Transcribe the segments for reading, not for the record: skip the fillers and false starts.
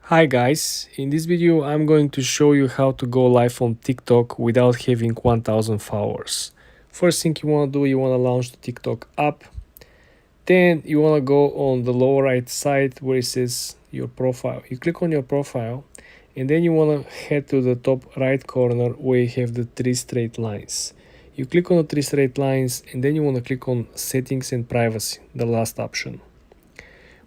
Hi guys, in this video I'm going to show you how to go live on TikTok without having 1000 followers. First thing you want to do, you want to launch the TikTok app. Then you want to go on the lower right side where it says your profile. You click on your profile and then you want to head to the top right corner where you have the three straight lines. You click on the three straight lines and then you want to click on settings and privacy, the last option.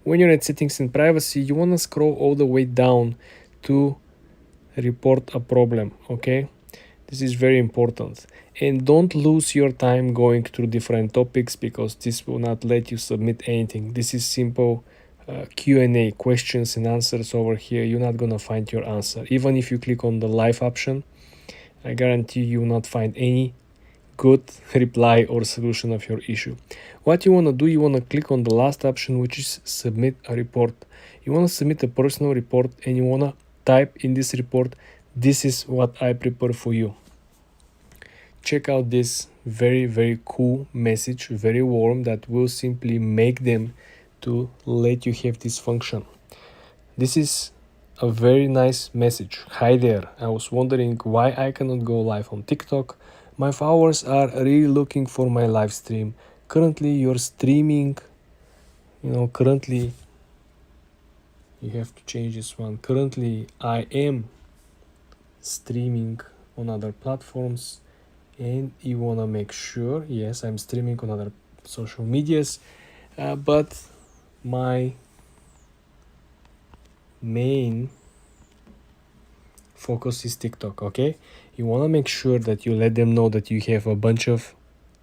When you're at settings and privacy, you want to scroll all the way down to report a problem. Okay, this is very important, and don't lose your time going through different topics because this will not let you submit anything. This is simple Q&A, questions and answers. Over here you're not gonna find your answer. Even if you click on the live option, I guarantee you will not find any good reply or solution of your issue. What you want to do, you want to click on the last option, which is submit a report. You want to submit a personal report and you want to type in this report, this is what I prepare for you. Check out this very cool message, very warm, that will simply make them to let you have this function. This is a very nice message. Hi there, I was wondering why I cannot go live on TikTok. My followers are really looking for my live stream. Currently you're streaming, currently you have to change this one. Currently I am streaming on other platforms and you want to make sure, yes, I'm streaming on other social medias, but my main focus is TikTok. Okay, you want to make sure that you let them know that you have a bunch of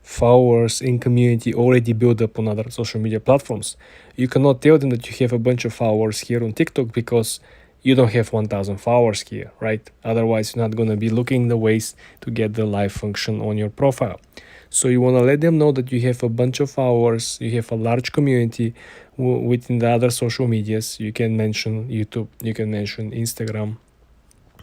followers in community already built up on other social media platforms. You cannot tell them that you have a bunch of followers here on TikTok because you don't have 1000 followers here, right? Otherwise you're not going to be looking the ways to get the live function on your profile. So you want to let them know that you have a bunch of followers, you have a large community within the other social medias. You can mention YouTube, you can mention Instagram,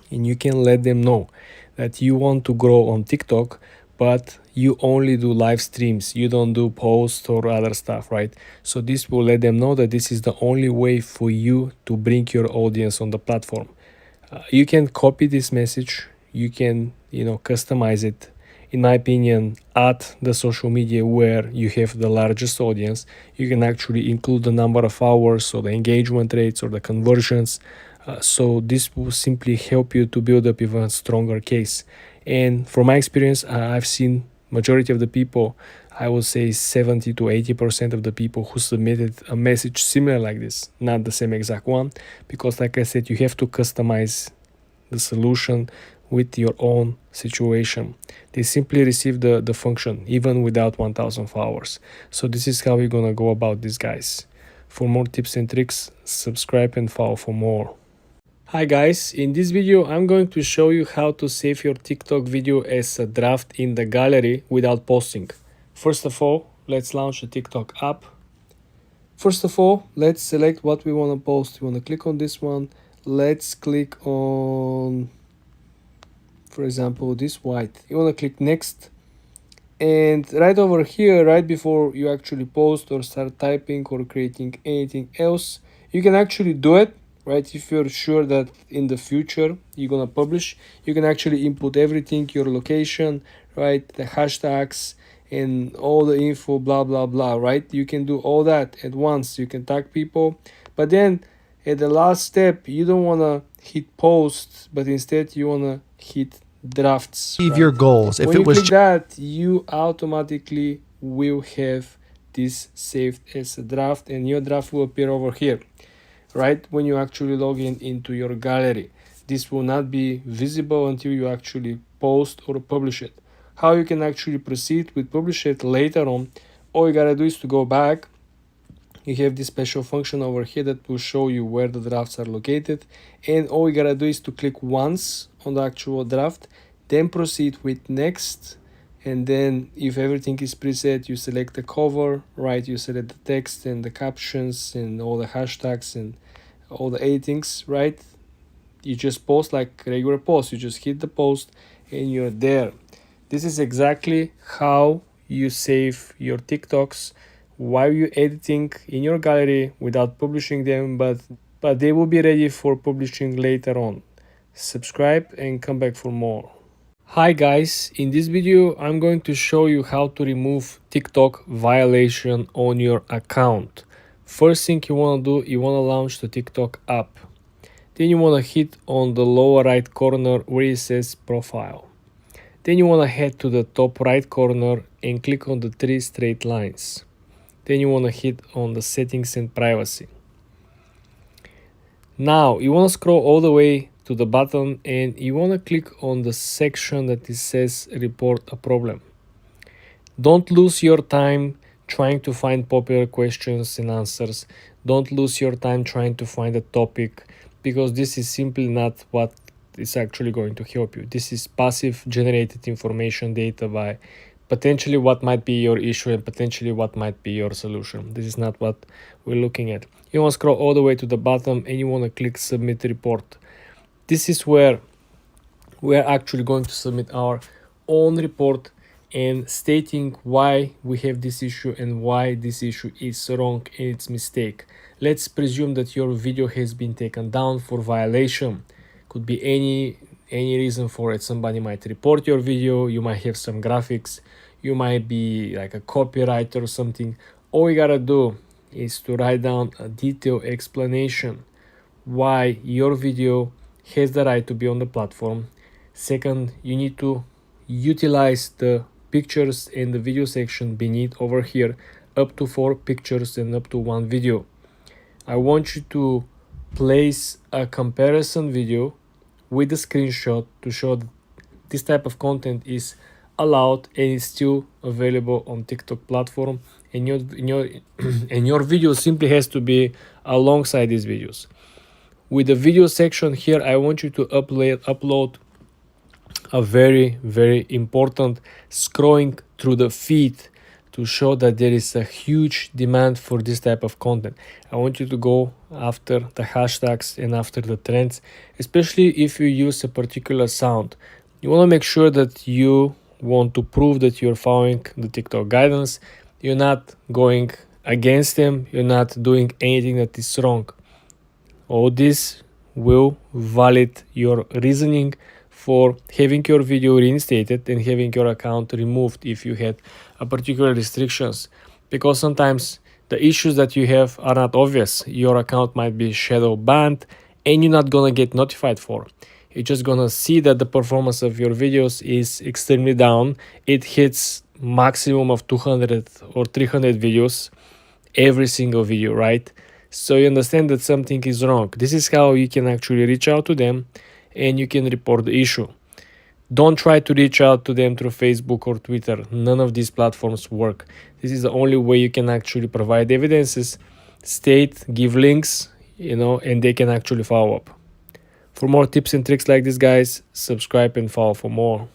and you can let them know that you want to grow on TikTok, but you only do live streams, you don't do posts or other stuff, right? So this will let them know that this is the only way for you to bring your audience on the platform. You can copy this message, you can customize it. In my opinion, at the social media where you have the largest audience, you can actually include the number of hours or the engagement rates or the conversions. So this will simply help you to build up even a stronger case. And from my experience, I've seen majority of the people, I would say 70 to 80% of the people who submitted a message similar like this, not the same exact one, because like I said, you have to customize the solution with your own situation. They simply receive the function even without 1000 followers. So this is how we're gonna go about this, guys. For more tips and tricks, subscribe and follow for more. Hi guys, in this video I'm going to show you how to save your TikTok video as a draft in the gallery without posting. First of all, let's launch the TikTok app. First of all, let's select what we want to post. We want to click on this one. Let's click on, for example, this white. You want to click next. And right over here, right before you actually post or start typing or creating anything else, you can actually do it. Right, if you're sure that in the future you're gonna publish, you can actually input everything, your location, right, the hashtags and all the info, blah blah blah, right? You can do all that at once. You can tag people, but then at the last step you don't want to hit post, but instead you want to hit drafts, Achieve right? your goals. If When it you was click that, you automatically will have this saved as a draft and your draft will appear over here, right? When you actually log in into your gallery, this will not be visible until you actually post or publish it. How you can actually proceed with publish it later on, all you gotta do is to go back. You have this special function over here that will show you where the drafts are located, and all you gotta do is to click once on the actual draft, then proceed with next. And then if everything is preset, you select the cover, right? You select the text and the captions and all the hashtags and all the editings, right? You just post like regular post. You just hit the post and you're there. This is exactly how you save your TikToks while you're editing in your gallery without publishing them, but but they will be ready for publishing later on. Subscribe and come back for more. Hi guys, in this video I'm going to show you how to remove TikTok violation on your account. First thing you want to do, you want to launch the TikTok app. Then you want to hit on the lower right corner where it says profile. Then you want to head to the top right corner and click on the 3 straight lines. Then you want to hit on the settings and privacy. Now you want to scroll all the way to the bottom and you want to click on the section that it says report a problem. Don't lose your time trying to find popular questions and answers. Don't lose your time trying to find a topic, because this is simply not what is actually going to help you. This is passive generated information data by potentially what might be your issue and potentially what might be your solution. This is not what we're looking at. You want to scroll all the way to the bottom and you want to click submit report. This is where we're actually going to submit our own report and stating why we have this issue and why this issue is wrong and it's mistake. Let's presume that your video has been taken down for violation. Could be any reason for it. Somebody might report your video, you might have some graphics, you might be like a copywriter or something. All you gotta do is to write down a detailed explanation why your video has the right to be on the platform. Second, you need to utilize the pictures in the video section beneath over here, up to 4 pictures and up to 1 video. I want you to place a comparison video with a screenshot to show that this type of content is allowed and is still available on TikTok platform, and your video simply has to be alongside these videos. With the video section here, I want you to upload a very important scrolling through the feed to show that there is a huge demand for this type of content. I want you to go after the hashtags and after the trends, especially if you use a particular sound. You want to make sure that you want to prove that you're following the TikTok guidance. You're not going against them. You're not doing anything that is wrong. All this will validate your reasoning for having your video reinstated and having your account removed if you had a particular restrictions, because sometimes the issues that you have are not obvious. Your account might be shadow banned and you're not gonna get notified for. You're just gonna see that the performance of your videos is extremely down. It hits maximum of 200 or 300 videos every single video, right? So you understand that something is wrong. This is how you can actually reach out to them and you can report the issue. Don't try to reach out to them through Facebook or Twitter. None of these platforms work. This is the only way you can actually provide evidences, state, give links, and they can actually follow up. For more tips and tricks like this, guys, subscribe and follow for more.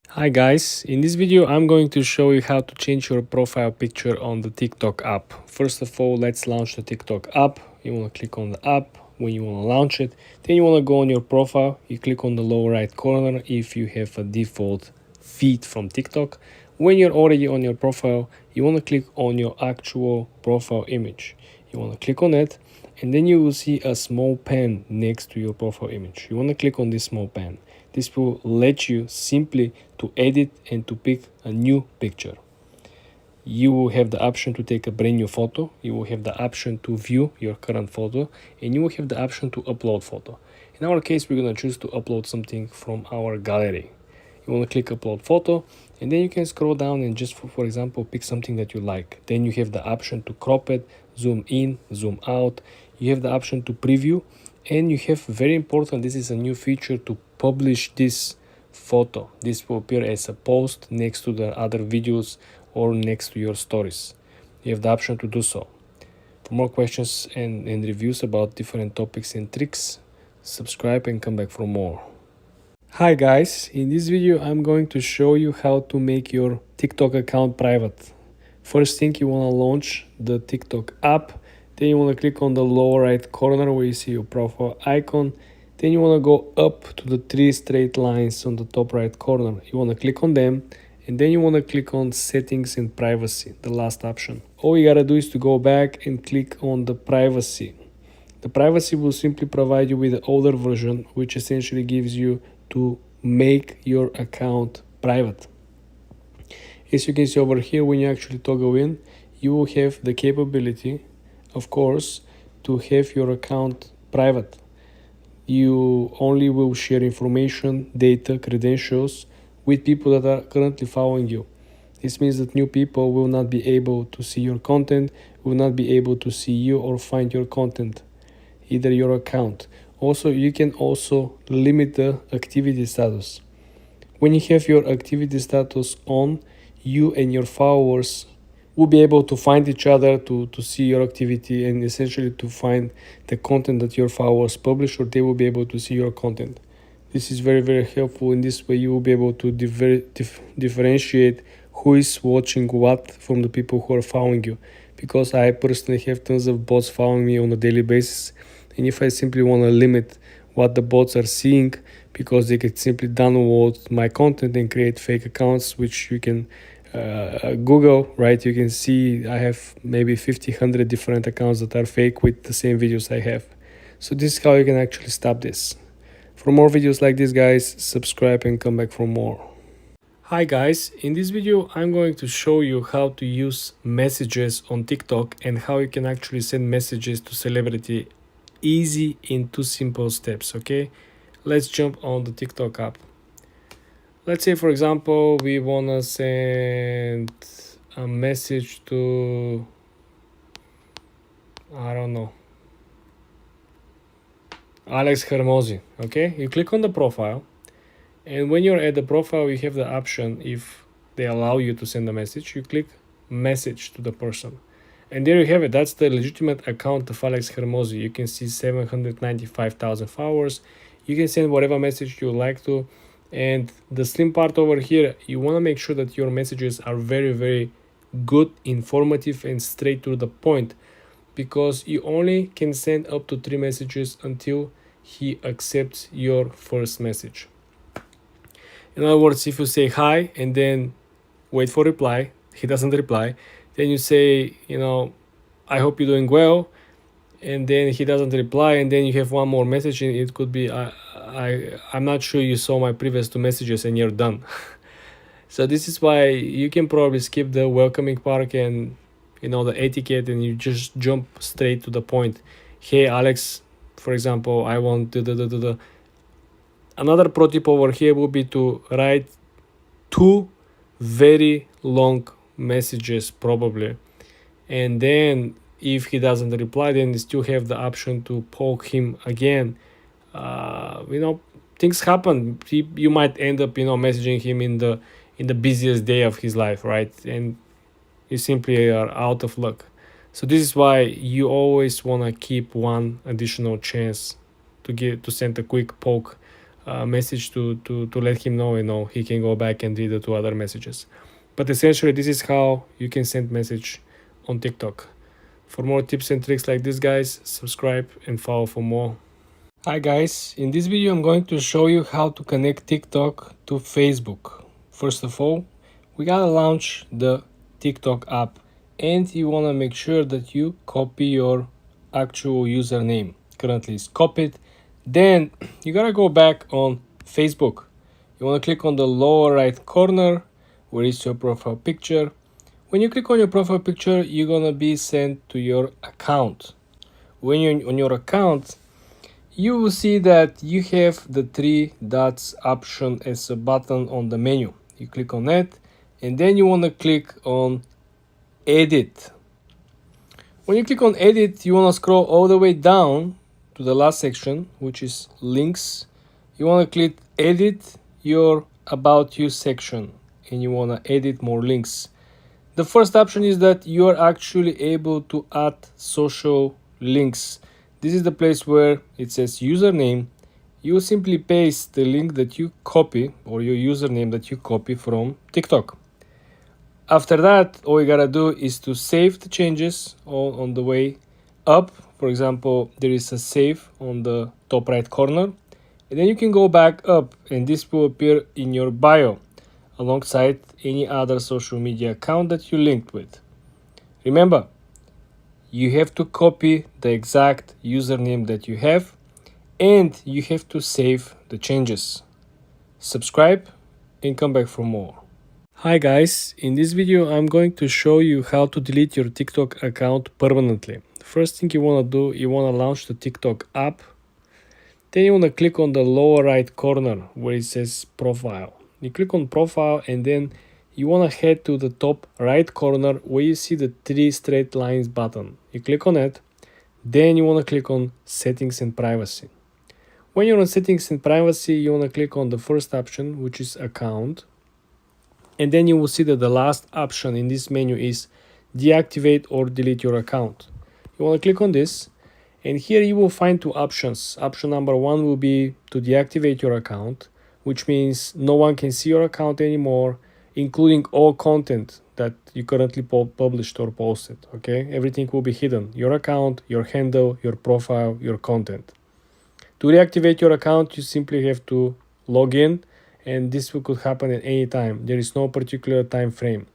Hi guys, in this video I'm going to show you how to change your profile picture on the TikTok app. First of all, let's launch the TikTok app. You want to click on the app when you want to launch it. Then you want to go on your profile. You click on the lower right corner if you have a default feed from TikTok. When you're already on your profile, you want to click on your actual profile image. You want to click on it, and then you will see a small pen next to your profile image. You want to click on this small pen. This will let you simply to edit and to pick a new picture. You will have the option to take a brand new photo. You will have the option to view your current photo, and you will have the option to upload photo. In our case, we're going to choose to upload something from our gallery. You want to click upload photo, and then you can scroll down and just for example pick something that you like. Then you have the option to crop it, zoom in, zoom out. You have the option to preview, and you have, very important, this is a new feature, to publish this photo. This will appear as a post next to the other videos or next to your stories. You have the option to do so. For more questions and reviews about different topics and tricks, subscribe and come back for more. Hi guys, in this video I'm going to show you how to make your TikTok account private. First thing, you want to launch the TikTok app. Then you want to click on the lower right corner where you see your profile icon. Then you want to go up to the 3 straight lines on the top right corner. You want to click on them, and then you want to click on settings and privacy, the last option. All you gotta do is to go back and click on the privacy. The privacy will simply provide you with the older version, which essentially gives you to make your account private. As you can see over here, when you actually toggle in, you will have the capability, of course, to have your account private. You only will share information, data, credentials with people that are currently following you. This means that new people will not be able to see your content, will not be able to see you or find your content, either your account. Also, you can also limit the activity status. When you have your activity status on, you and your followers will be able to find each other, to see your activity, and essentially to find the content that your followers publish, or they will be able to see your content. This is very, very helpful. In this way, you will be able to differentiate who is watching what from the people who are following you. Because I personally have tons of bots following me on a daily basis, and if I simply want to limit what the bots are seeing, because they can simply download my content and create fake accounts, which you can Google, right? You can see I have maybe 100 different accounts that are fake with the same videos I have. So this is how you can actually stop this. For more videos like this, guys, subscribe and come back for more. Hi guys, in this video I'm going to show you how to use messages on TikTok and how you can actually send messages to celebrity easy in 2 simple steps, okay? Let's jump on the TikTok app. Let's say, for example, we want to send a message to, I don't know, Alex Hermosi, okay? You click on the profile, and when you're at the profile, you have the option, if they allow you to send a message, you click message to the person. And there you have it. That's the legitimate account of Alex Hermosi. You can see 795,000 followers. You can send whatever message you like to. And the slim part over here, you want to make sure that your messages are very, very good, informative, and straight to the point, because you only can send up to 3 messages until he accepts your first message. In other words, if you say hi and then wait for reply, he doesn't reply, then you say, I hope you're doing well, and then he doesn't reply, and then you have one more message, and it could be, I'm not sure you saw my previous 2 messages, and you're done. So this is why you can probably skip the welcoming part and the etiquette, and you just jump straight to the point. Hey Alex, for example, I want Another pro tip over here would be to write 2 very long messages probably, and then if he doesn't reply, then you still have the option to poke him again. Things happen. You might end up messaging him in the busiest day of his life, right? And you simply are out of luck. So this is why you always want to keep one additional chance to send a quick poke message to let him know he can go back and read the 2 other messages. But essentially, this is how you can send message on TikTok. For more tips and tricks like this, guys, subscribe and follow for more. Hi guys, in this video I'm going to show you how to connect TikTok to Facebook. First of all, we gotta launch the TikTok app, and you wanna make sure that you copy your actual username. Currently it's copied. Then you gotta go back on Facebook. You wanna click on the lower right corner where is your profile picture. When you click on your profile picture, you're gonna be sent to your account. When you're on your account, you will see that you have the 3 dots option as a button on the menu. You click on it, and then you want to click on edit. When you click on edit, you want to scroll all the way down to the last section, which is links. You want to click edit your about you section, and you want to edit more links. The first option is that you are actually able to add social links. This is the place where it says username. You simply paste the link that you copy, or your username that you copy from TikTok. After that, all you gotta do is to save the changes on the way up. For example, there is a save on the top right corner, and then you can go back up, and this will appear in your bio alongside any other social media account that you linked with. Remember, you have to copy the exact username that you have, and you have to save the changes. Subscribe and come back for more. Hi guys, in this video I'm going to show you how to delete your TikTok account permanently. First thing you want to do, you want to launch the TikTok app. Then you want to click on the lower right corner where it says profile. You click on profile and then you want to head to the top right corner where you see the 3 straight lines button. You click on it. Then you want to click on settings and privacy. When you're on settings and privacy, you want to click on the first option, which is account. And then you will see that the last option in this menu is deactivate or delete your account. You want to click on this, and here you will find 2 options. Option number 1 will be to deactivate your account, which means no one can see your account anymore, including all content that you currently published or posted. Okay, everything will be hidden: your account, your handle, your profile, your content. To reactivate your account, you simply have to log in, and this could happen at any time. There is no particular time frame.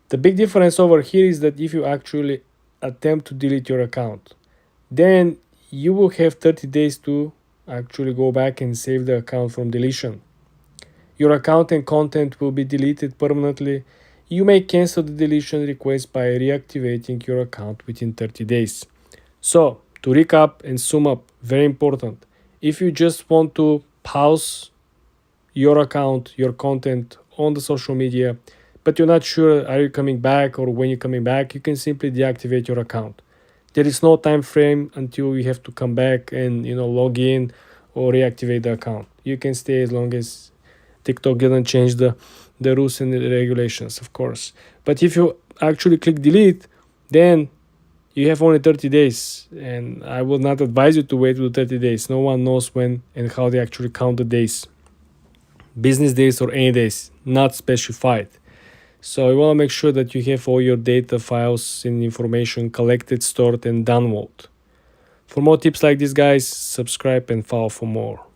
The big difference over here is that if you actually attempt to delete your account, then you will have 30 days to actually go back and save the account from deletion. Your account and content will be deleted permanently. You may cancel the deletion request by reactivating your account within 30 days. So, to recap and sum up, very important. If you just want to pause your account, your content on the social media, but you're not sure are you coming back or when you're coming back, you can simply deactivate your account. There is no time frame until you have to come back and log in or reactivate the account. You can stay as long as TikTok didn't change the rules and the regulations, of course. But if you actually click delete, then you have only 30 days, and I will not advise you to wait till 30 days. No one knows when and how they actually count the days. Business days or any days, not specified. So you want to make sure that you have all your data, files, and information collected, stored, and downloaded. For more tips like this, guys, subscribe and follow for more.